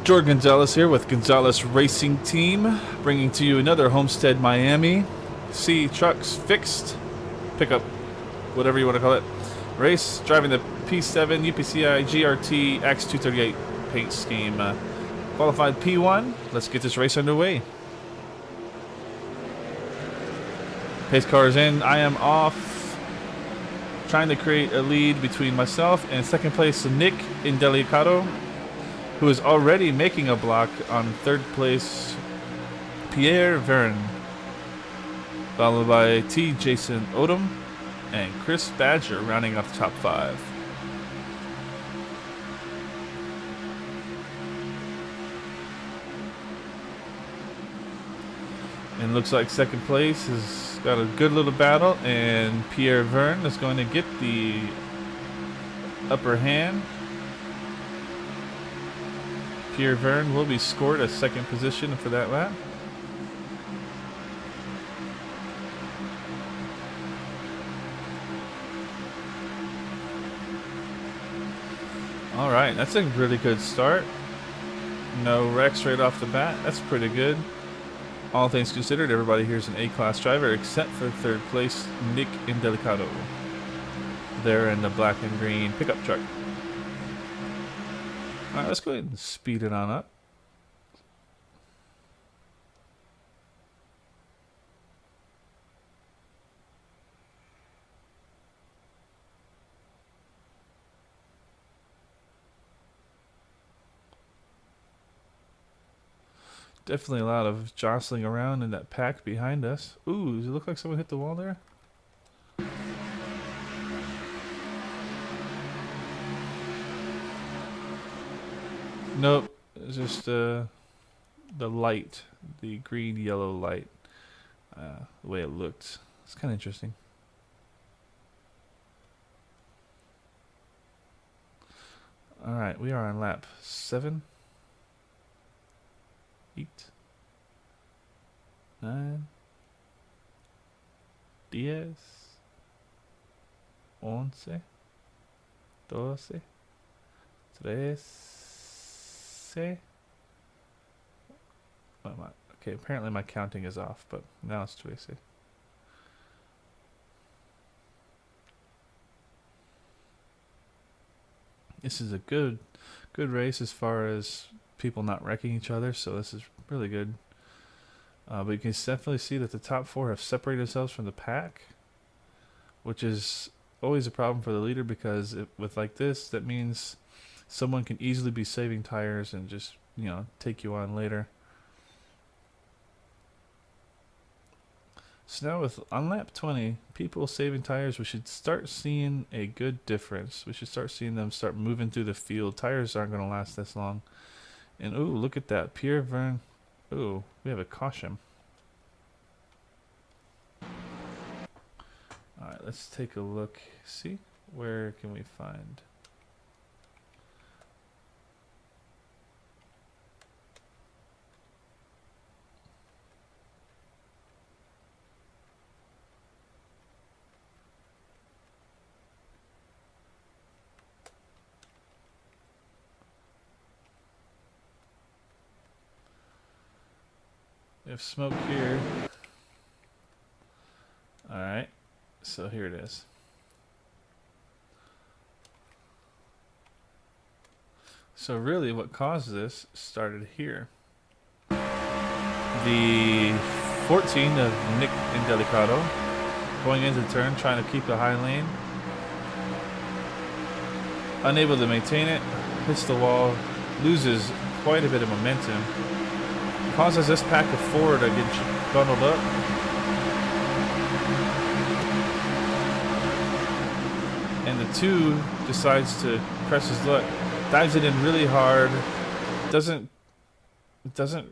Jordon Gonzales here with Gonzales Racing Team, bringing to you another Homestead Miami C Trucks Fixed Pickup, whatever you want to call it, race, driving the P7 UPCI GRT X238 paint scheme. Qualified P1. Let's get this race underway. Pace car is in. I am off, trying to create a lead between myself and second place Nick Indelicado, who is already making a block on third place Pierre Verne, followed by T. Jason Odom and Chris Badger rounding off the top five. And looks like second place has got a good little battle, and Pierre Verne is going to get the upper hand. Pierre Verne will be scored as second position for that lap. Alright, that's a really good start. No wrecks right off the bat. That's pretty good. All things considered, everybody here is an A-class driver except for third place Nick Indelicado. There in the black and green pickup truck. Alright, let's go ahead and speed it on up. Definitely a lot of jostling around in that pack behind us. Ooh, does it look like someone hit the wall there? Nope, it's just the light, the green-yellow light, the way it looked. It's kind of interesting. Alright, we are on lap 7, 8, 9, 10, 11, 12, 13. What am I? Okay, apparently my counting is off, but now it's 12. This is a good race as far as people not wrecking each other, so this is really good. But you can definitely see that the top four have separated themselves from the pack, which is always a problem for the leader, because with like this, that means someone can easily be saving tires and just, you know, take you on later. So now on lap 20, people saving tires, we should start seeing a good difference. We should start seeing them start moving through the field. Tires aren't going to last this long. And ooh, look at that. Pierre Verne. Ooh, we have a caution. Alright, let's take a look. See? Where can we find? We have smoke here. Alright, so here it is. So really what caused this started here. The 14 of Nick Indelicado going into turn, trying to keep a high lane. Unable to maintain it, hits the wall, loses quite a bit of momentum. Causes this pack of four to get bundled up. And the 2 decides to press his luck. Dives it in really hard. Doesn't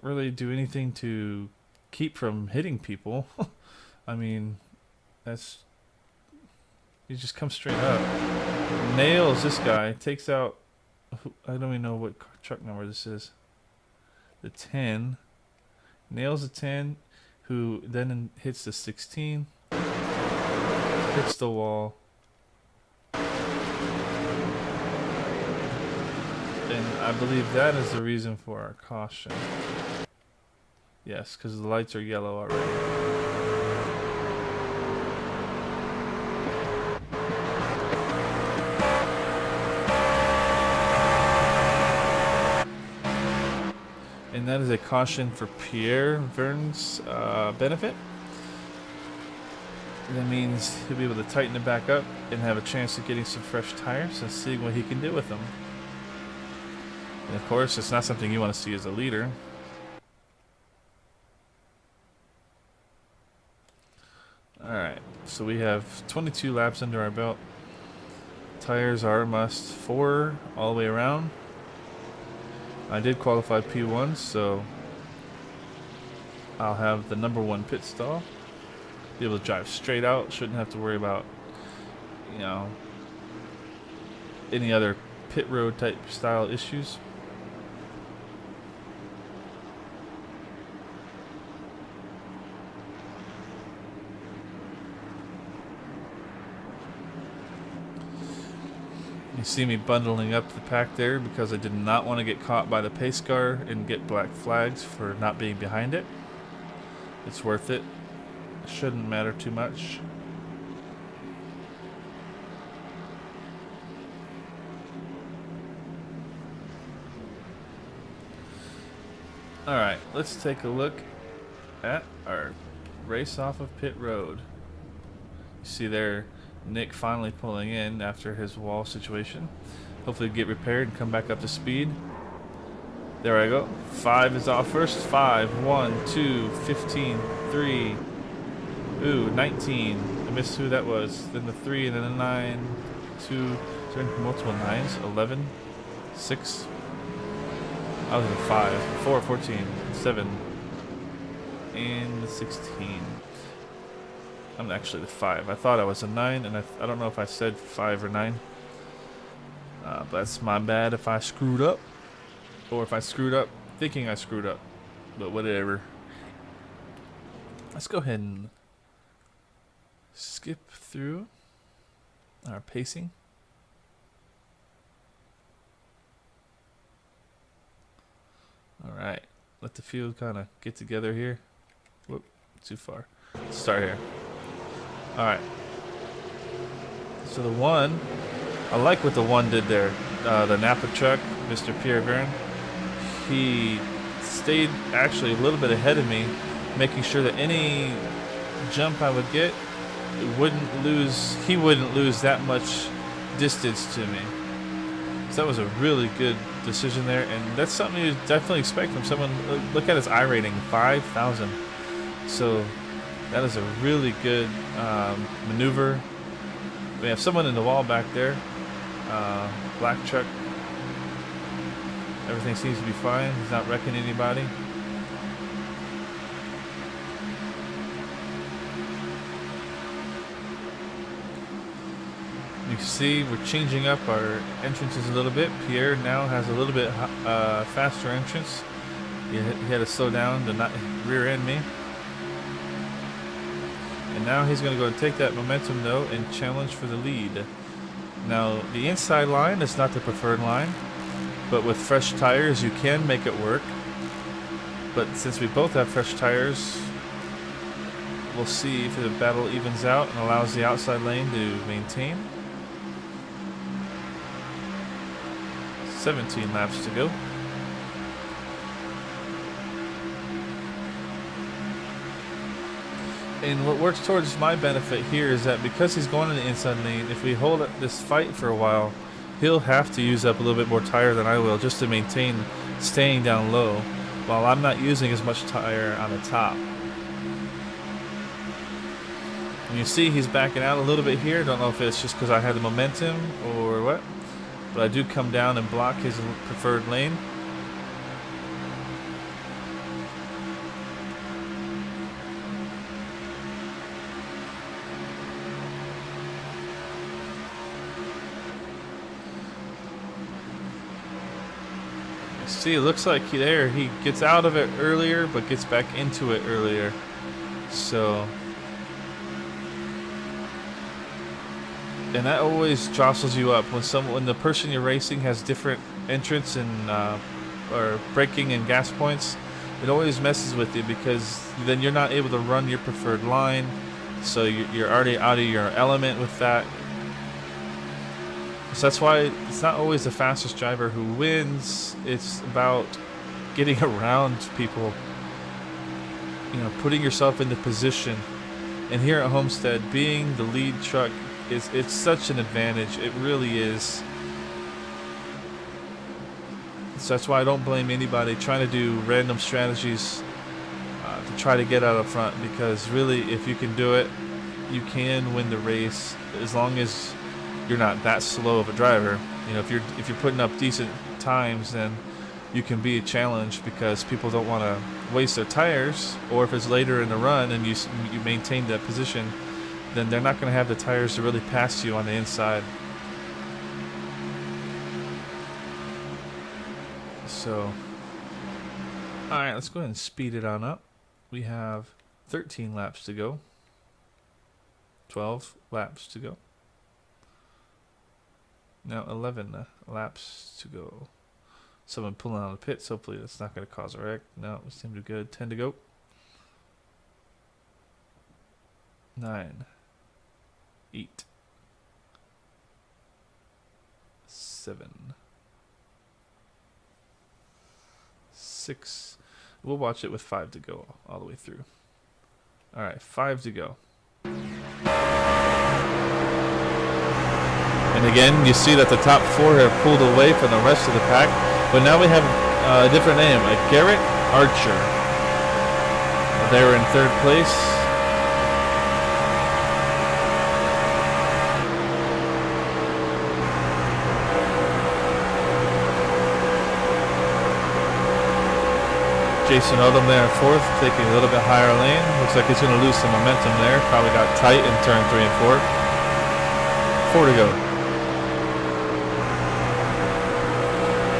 really do anything to keep from hitting people. I mean, he just comes straight up. Nails this guy. Takes out, I don't even know what truck number this is. The 10. Nails the 10, who then hits the 16. Hits the wall. And I believe that is the reason for our caution. Yes, because the lights are yellow already. And that is a caution for Pierre Verne's benefit. That means he'll be able to tighten it back up and have a chance of getting some fresh tires and seeing what he can do with them. And of course, it's not something you want to see as a leader. Alright, so we have 22 laps under our belt. Tires are a must. 4 all the way around. I did qualify P1, so I'll have the number 1 pit stall. Be able to drive straight out. Shouldn't have to worry about, you know, any other pit road type style issues. You see me bundling up the pack there because I did not want to get caught by the pace car and get black flags for not being behind it. It's worth it. Shouldn't matter too much. Alright, let's take a look at our race off of pit road. You see there Nick finally pulling in after his wall situation. Hopefully get repaired and come back up to speed. There I go. 5 is off first. 5, 1, 2, 15, 3. Ooh, 19. I missed who that was. Then the 3 and then the 9. 2. Is there multiple 9s? 11. 6. I was in 5. 4, 14. 7. And 16. I'm actually the 5. I thought I was a 9, and I don't know if I said 5 or 9. But that's my bad if I screwed up. Or if I screwed up thinking I screwed up. But whatever. Let's go ahead and skip through our pacing. Alright. Let the field kind of get together here. Whoop, too far. Let's start here. Alright. So the 1, I like what the 1 did there. The Napa truck, Mr. Pierre Verne, he stayed actually a little bit ahead of me, making sure that any jump I would get, he wouldn't lose that much distance to me. So that was a really good decision there, and that's something you definitely expect from someone. Look at his iRating, 5,000. So that is a really good maneuver. We have someone in the wall back there. Black truck. Everything seems to be fine. He's not wrecking anybody. You can see we're changing up our entrances a little bit. Pierre now has a little bit faster entrance. He had to slow down to not rear end me. And now he's going to go and take that momentum though and challenge for the lead. Now the inside line is not the preferred line, but with fresh tires you can make it work. But since we both have fresh tires, we'll see if the battle evens out and allows the outside lane to maintain. 17 laps to go. And what works towards my benefit here is that because he's going in the inside lane, if we hold this fight for a while, he'll have to use up a little bit more tire than I will just to maintain staying down low, while I'm not using as much tire on the top. And you see he's backing out a little bit here. Don't know if it's just because I had the momentum or what, but I do come down and block his preferred lane. See, it looks like he gets out of it earlier, but gets back into it earlier. So, and that always jostles you up when the person you're racing has different entrance and or braking and gas points, it always messes with you because then you're not able to run your preferred line. So you're already out of your element with that. So that's why it's not always the fastest driver who wins. It's about getting around people, you know, putting yourself into position. And here at Homestead, being the lead truck it's such an advantage. It really is. So that's why I don't blame anybody trying to do random strategies to try to get out up front, because really, if you can do it, you can win the race as long as you're not that slow of a driver. You know, if you're putting up decent times, then you can be a challenge because people don't want to waste their tires. Or if it's later in the run and you maintain that position, then they're not going to have the tires to really pass you on the inside. So, alright, let's go ahead and speed it on up. We have 13 laps to go. 12 laps to go. Now 11 laps to go. Someone pulling out of the pits. Hopefully that's not going to cause a wreck. No, we seem to be good. 10 to go. 9. 8. 7. 6. We'll watch it with 5 to go all the way through. Alright, 5 to go. And again, you see that the top 4 have pulled away from the rest of the pack. But now we have a different name, a Garrett Archer. They're in 3rd place. Jason Odom there in 4th, taking a little bit higher lane. Looks like he's going to lose some momentum there. Probably got tight in turn 3 and 4. 4 to go.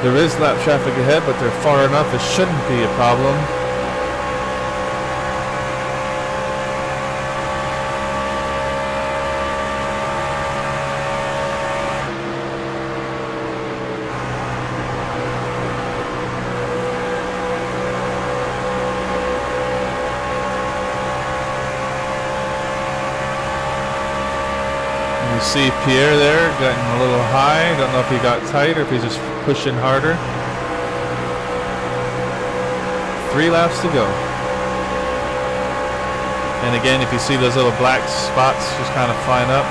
There is lap traffic ahead, but they're far enough. It shouldn't be a problem. You see Pierre there getting a little high. Don't know if he got tight or if he's just pushing harder. 3 laps to go. And again, if you see those little black spots just kind of flying up,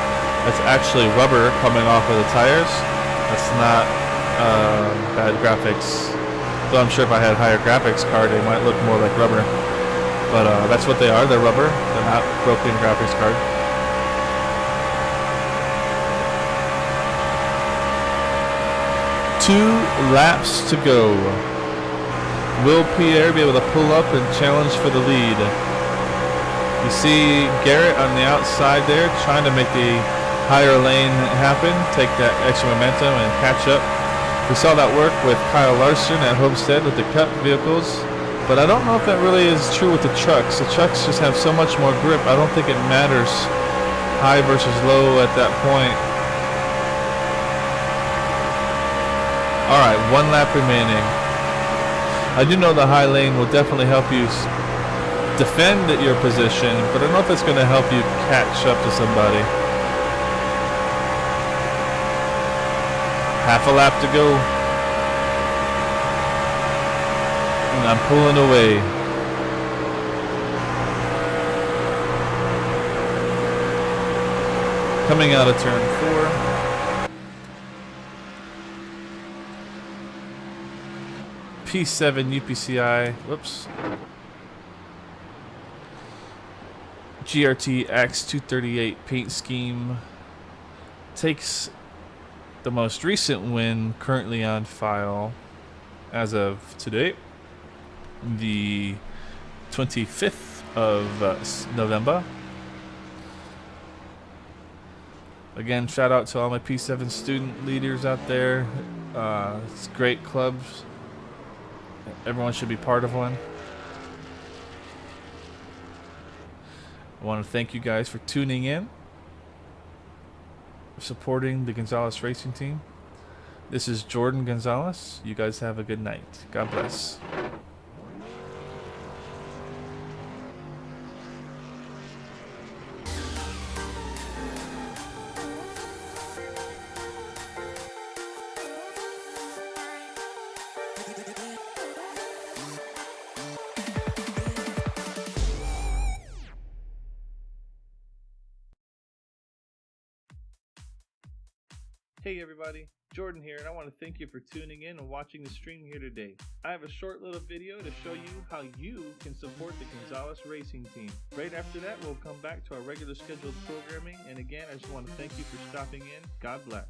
that's actually rubber coming off of the tires. That's not bad graphics. Though I'm sure if I had a higher graphics card, they might look more like rubber. But that's what they are. They're rubber. They're not broken graphics card. 2 laps to go. Will Pierre be able to pull up and challenge for the lead? You see Garrett on the outside there trying to make the higher lane happen, take that extra momentum and catch up. We saw that work with Kyle Larson at Homestead with the Cup vehicles, but I don't know if that really is true with the trucks. The trucks just have so much more grip. I don't think it matters high versus low at that point. Alright, 1 lap remaining. I do know the high lane will definitely help you defend your position, but I don't know if it's going to help you catch up to somebody. Half a lap to go. And I'm pulling away. Coming out of turn 4. P7 UPCI, whoops. GRT X238 paint scheme takes the most recent win currently on file as of today, the 25th of November. Again, shout out to all my P7 student leaders out there. It's great clubs. Everyone should be part of one. I want to thank you guys for tuning in, supporting the Gonzales racing team. This is Jordan Gonzales. You guys have a good night. God bless. Hey everybody, Jordan here, and I want to thank you for tuning in and watching the stream here today. I have a short little video to show you how you can support the Gonzales racing team. Right after that, we'll come back to our regular scheduled programming, and again, I just want to thank you for stopping in. God bless.